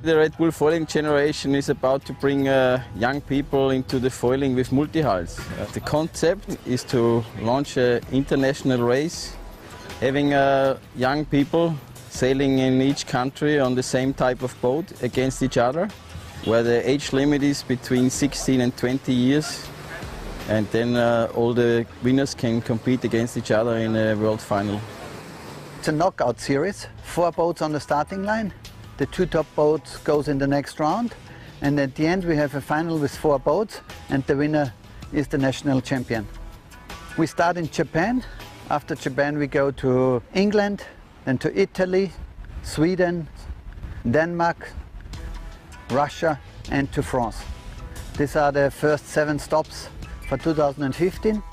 The Red Bull foiling generation is about to bring young people into the foiling with multi-hulls. The concept is to launch an international race, having young people sailing in each country on the same type of boat against each other, where the age limit is between 16 and 20 years. And then all the winners can compete against each other in a world final. It's a knockout series, 4 boats on the starting line. The 2 top boats goes in the next round, and at the end we have a final with 4 boats, and the winner is the national champion. We start in Japan. After Japan we go to England, then to Italy, Sweden, Denmark, Russia and to France. These are the first 7 stops for 2015.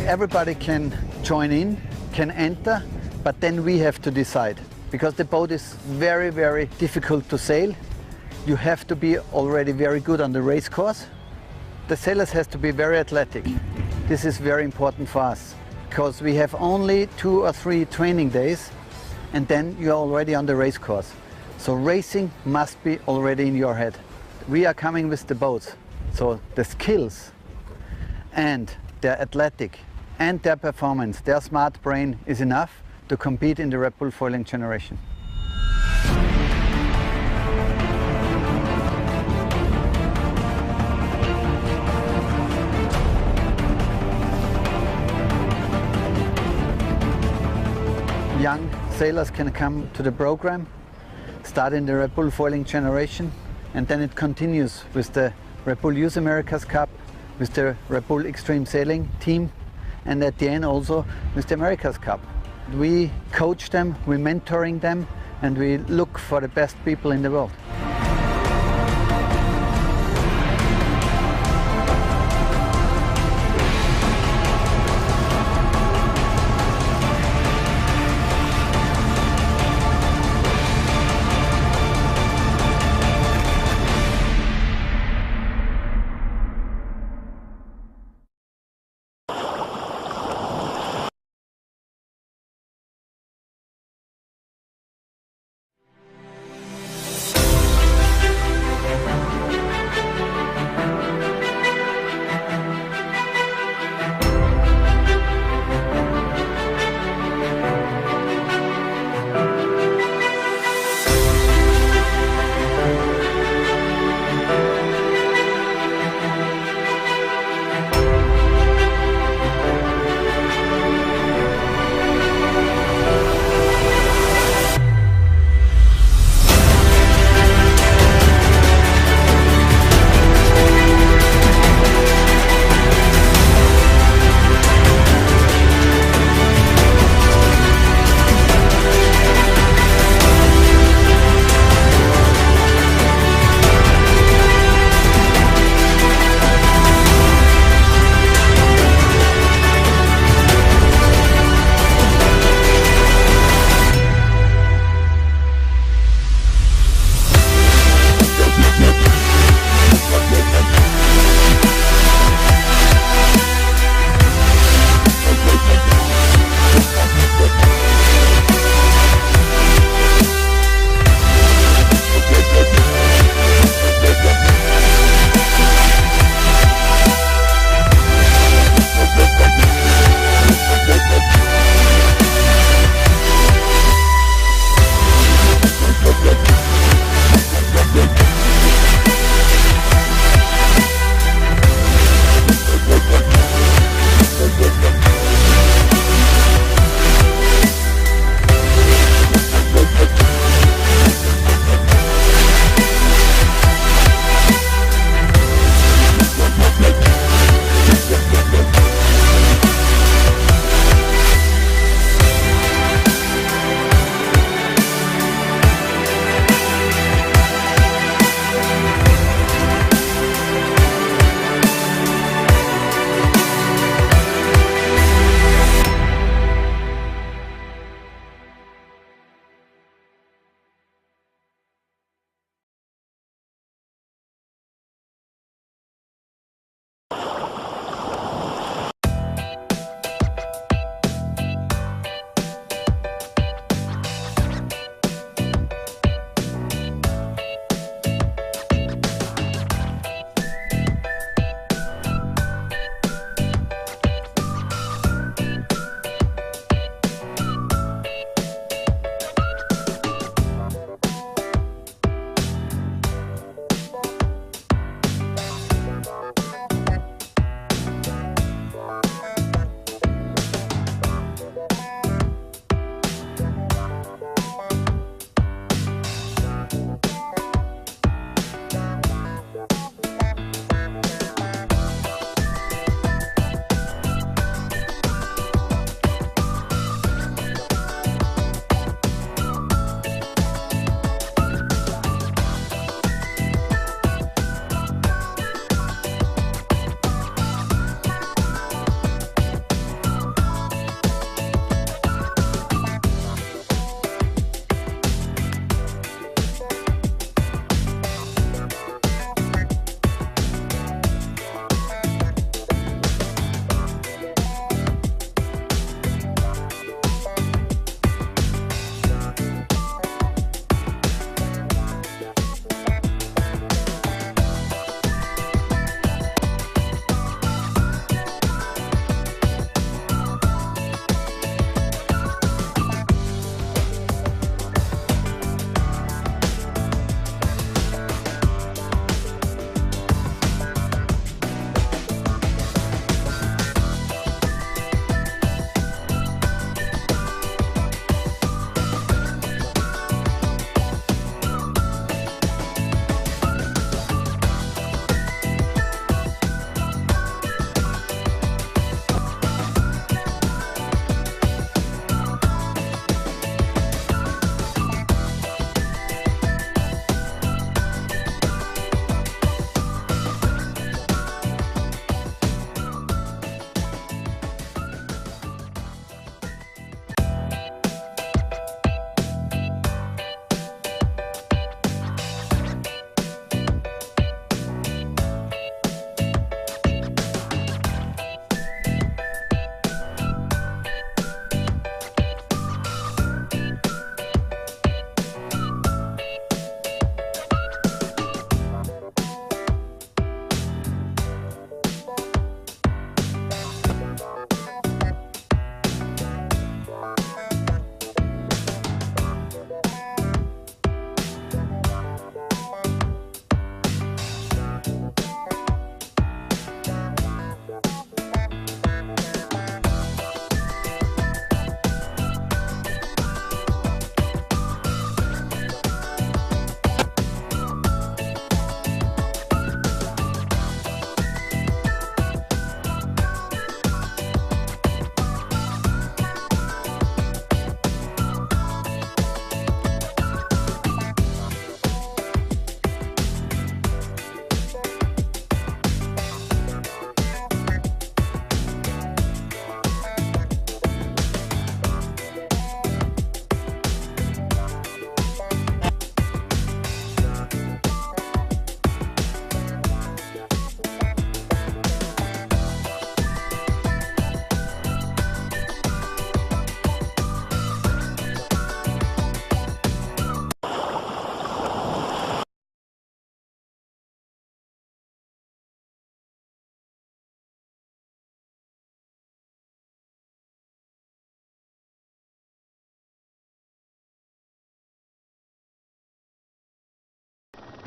Everybody can join in, can enter, but then we have to decide. Because the boat is very, very difficult to sail. You have to be already very good on the race course. The sailors have to be very athletic. This is very important for us, because we have only 2 or 3 training days, and then you're already on the race course. So racing must be already in your head. We are coming with the boats, so the skills and their athletic and their performance, their smart brain is enough to compete in the Red Bull foiling generation. Young sailors can come to the program, start in the Red Bull foiling generation, and then it continues with the Red Bull Youth America's Cup, with the Red Bull Extreme Sailing team, and at the end also with the America's Cup. We coach them, we're mentoring them, and we look for the best people in the world.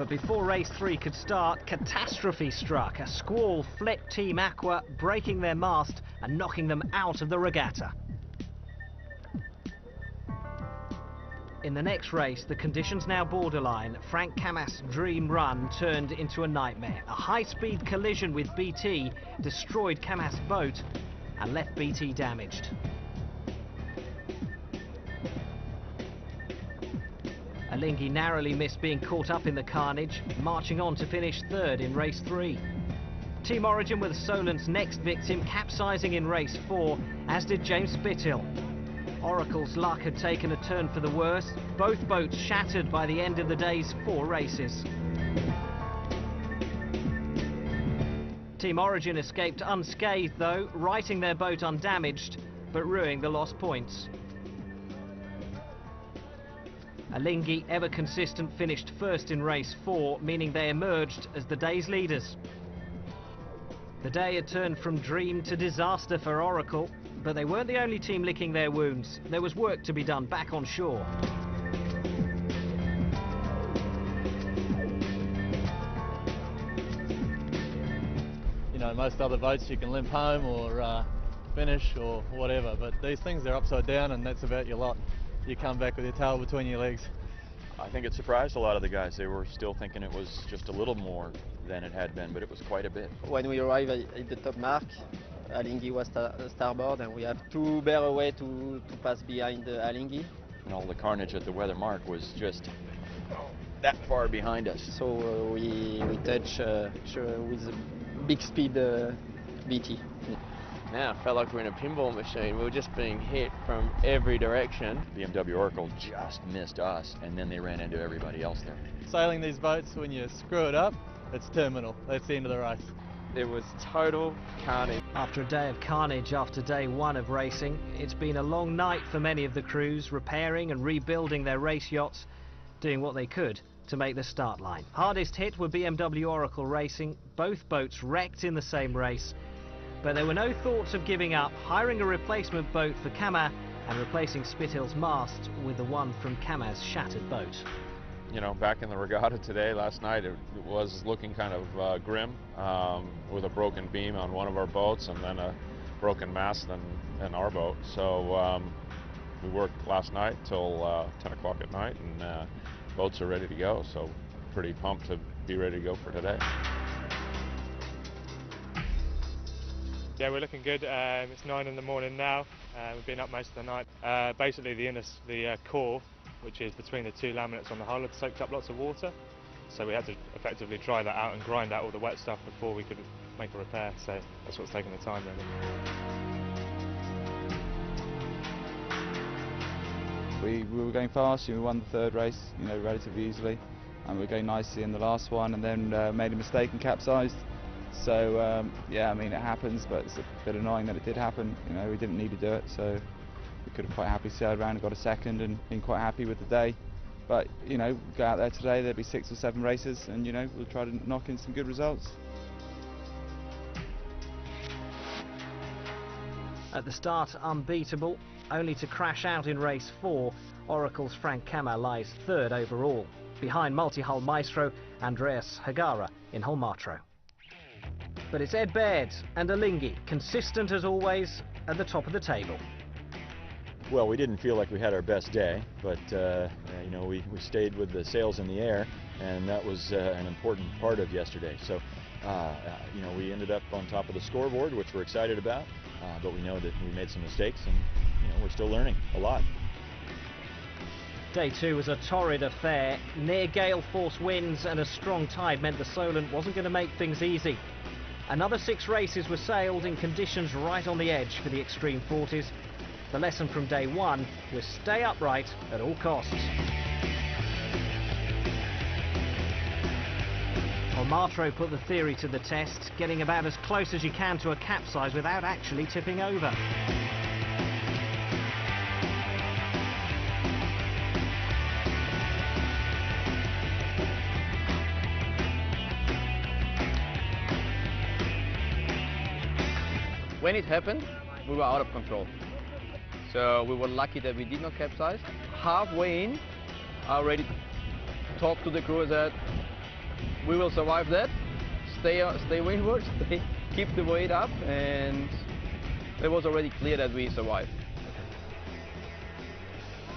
But before race 3 could start, catastrophe struck. A squall flipped Team Aqua, breaking their mast and knocking them out of the regatta. In the next race, the conditions now borderline. Frank Camas' dream run turned into a nightmare. A high-speed collision with BT destroyed Camas' boat and left BT damaged. Alinghi narrowly missed being caught up in the carnage, marching on to finish third in race 3. Team Origin were Solent's next victim, capsizing in race 4, as did James Spithill. Oracle's luck had taken a turn for the worse, both boats shattered by the end of the day's 4 races. Team Origin escaped unscathed though, righting their boat undamaged, but ruining the lost points. Alinghi, ever consistent, finished first in race 4, meaning they emerged as the day's leaders. The day had turned from dream to disaster for Oracle, but they weren't the only team licking their wounds. There was work to be done back on shore. You know, most other boats you can limp home or finish or whatever, but these things, they're upside down and that's about your lot. You come back with your tail between your legs. I think it surprised a lot of the guys. They were still thinking it was just a little more than it had been, but it was quite a bit. When we arrived at the top mark, Alinghi was starboard and we have 2 bear away to pass behind Alinghi. And all the carnage at the weather mark was just that far behind us. So we touch with a big speed BT. Now I felt like we're in a pinball machine. We were just being hit from every direction. BMW Oracle just missed us, and then they ran into everybody else there. Sailing these boats, when you screw it up, it's terminal. That's the end of the race. It was total carnage. After a day of carnage after day 1 of racing, it's been a long night for many of the crews, repairing and rebuilding their race yachts, doing what they could to make the start line. Hardest hit were BMW Oracle Racing, both boats wrecked in the same race. But there were no thoughts of giving up, hiring a replacement boat for Camas and replacing Spithill's mast with the one from Camas' shattered boat. You know, back in the regatta today, last night, it was looking kind of grim with a broken beam on one of our boats and then a broken mast in our boat. So we worked last night till 10 o'clock at night and boats are ready to go. So pretty pumped to be ready to go for today. Yeah, we're looking good. It's 9 in the morning now. We've been up most of the night. Basically, the core, which is between the 2 laminates on the hull, had soaked up lots of water. So we had to effectively dry that out and grind out all the wet stuff before we could make a repair. So that's what's taking the time, We really. were going fast. We won the 3rd race, you know, relatively easily, and we were going nicely in the last one, and then made a mistake and capsized. So yeah, I mean, it happens, but it's a bit annoying that it did happen. You know, we didn't need to do it, so we could have quite happily sailed around and got a 2nd and been quite happy with the day. But you know, go out there today, there'll be 6 or 7 races, and you know, we'll try to knock in some good results. At the start, unbeatable, only to crash out in race 4. Oracle's Frank Camas lies 3rd overall, behind multi-hull maestro Andreas Hagara in hull Martro. But it's Ed Baird and Alinghi, consistent as always, at the top of the table. Well, we didn't feel like we had our best day, but you know, we stayed with the sails in the air, and that was an important part of yesterday. So, you know, we ended up on top of the scoreboard, which we're excited about, but we know that we made some mistakes, and you know, we're still learning a lot. Day 2 was a torrid affair. Near gale force winds and a strong tide meant the Solent wasn't going to make things easy. Another 6 races were sailed in conditions right on the edge for the extreme 40s. The lesson from day 1 was stay upright at all costs. Martro put the theory to the test, getting about as close as you can to a capsize without actually tipping over. When it happened, we were out of control. So we were lucky that we did not capsize. Halfway in, I already talked to the crew that we will survive that. Stay windward, keep the weight up, and it was already clear that we survived.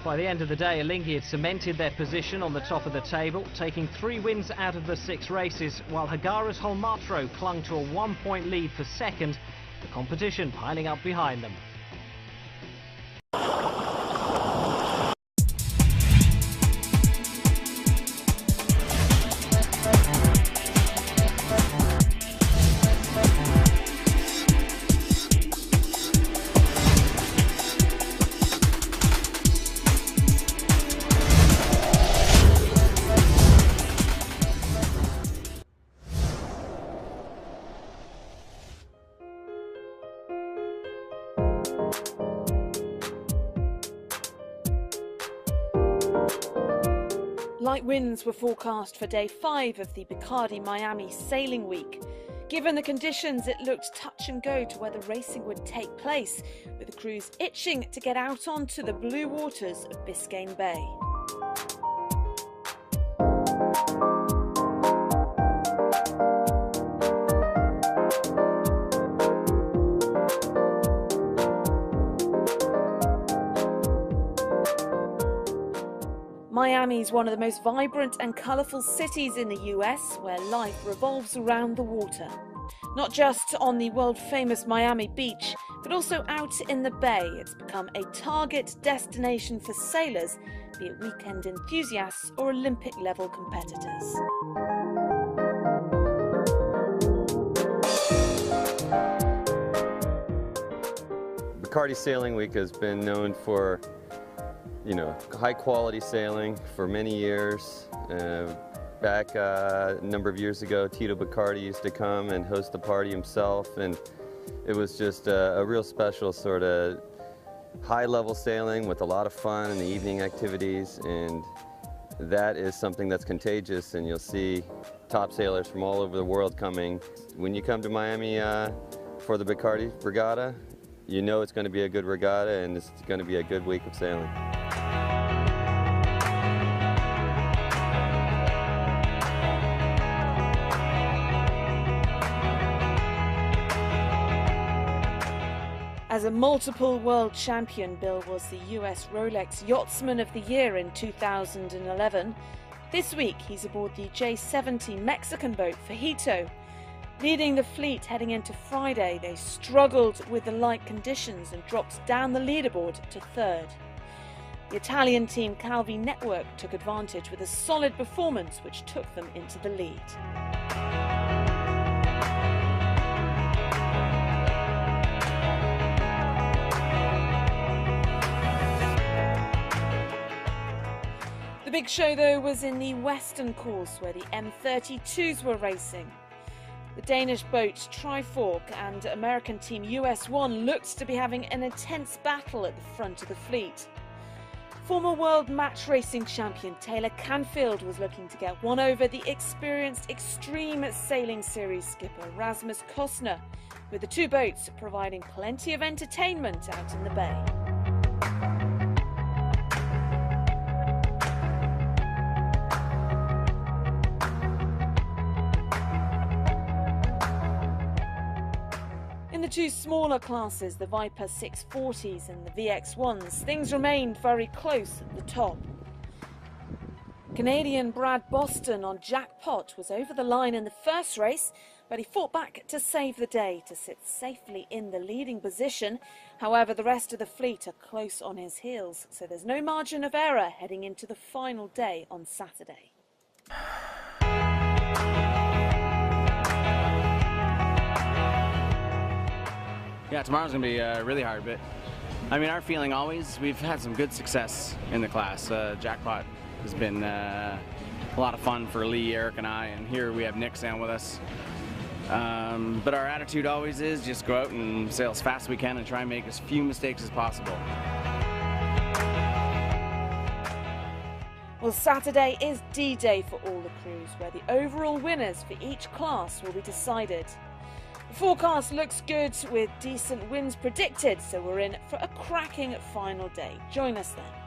By the end of the day, Alinghi had cemented their position on the top of the table, taking 3 wins out of the 6 races, while Hagara's Holmatro clung to a 1-point lead for second, the competition piling up behind them. Light winds were forecast for day 5 of the Bacardi Miami Sailing Week. Given the conditions, it looked touch and go to whether racing would take place, with the crews itching to get out onto the blue waters of Biscayne Bay. Miami is one of the most vibrant and colourful cities in the US, where life revolves around the water. Not just on the world-famous Miami beach, but also out in the bay. It's become a target destination for sailors, be it weekend enthusiasts or Olympic-level competitors. Bacardi Sailing Week has been known for high quality sailing for many years. Back a number of years ago, Tito Bacardi used to come and host the party himself, and it was just a real special sort of high level sailing with a lot of fun in the evening activities, and that is something that's contagious, and you'll see top sailors from all over the world coming. When you come to Miami for the Bacardi Regatta, you know it's going to be a good regatta and it's going to be a good week of sailing. As a multiple world champion, Bill was the US Rolex Yachtsman of the Year in 2011. This week he's aboard the J70 Mexican boat Fajito. Leading the fleet heading into Friday, they struggled with the light conditions and dropped down the leaderboard to 3rd. The Italian team Calvi Network took advantage with a solid performance which took them into the lead. The big show, though, was in the western course where the M32s were racing. The Danish boat Trifork and American team US1 looked to be having an intense battle at the front of the fleet. Former world match racing champion Taylor Canfield was looking to get one over the experienced Extreme Sailing Series skipper Rasmus Kostner, with the 2 boats providing plenty of entertainment out in the bay. In the 2 smaller classes, the Viper 640s and the VX1s, things remained very close at the top. Canadian Brad Boston on Jackpot was over the line in the first race, but he fought back to save the day to sit safely in the leading position. However, the rest of the fleet are close on his heels, so there's no margin of error heading into the final day on Saturday. Yeah, tomorrow's going to be really hard, but I mean, our feeling always, we've had some good success in the class. Jackpot has been a lot of fun for Lee, Eric, and I, and here we have Nick Sam with us. But our attitude always is just go out and sail as fast as we can and try and make as few mistakes as possible. Well, Saturday is D-Day for all the crews, where the overall winners for each class will be decided. The forecast looks good with decent winds predicted, so we're in for a cracking final day. Join us then.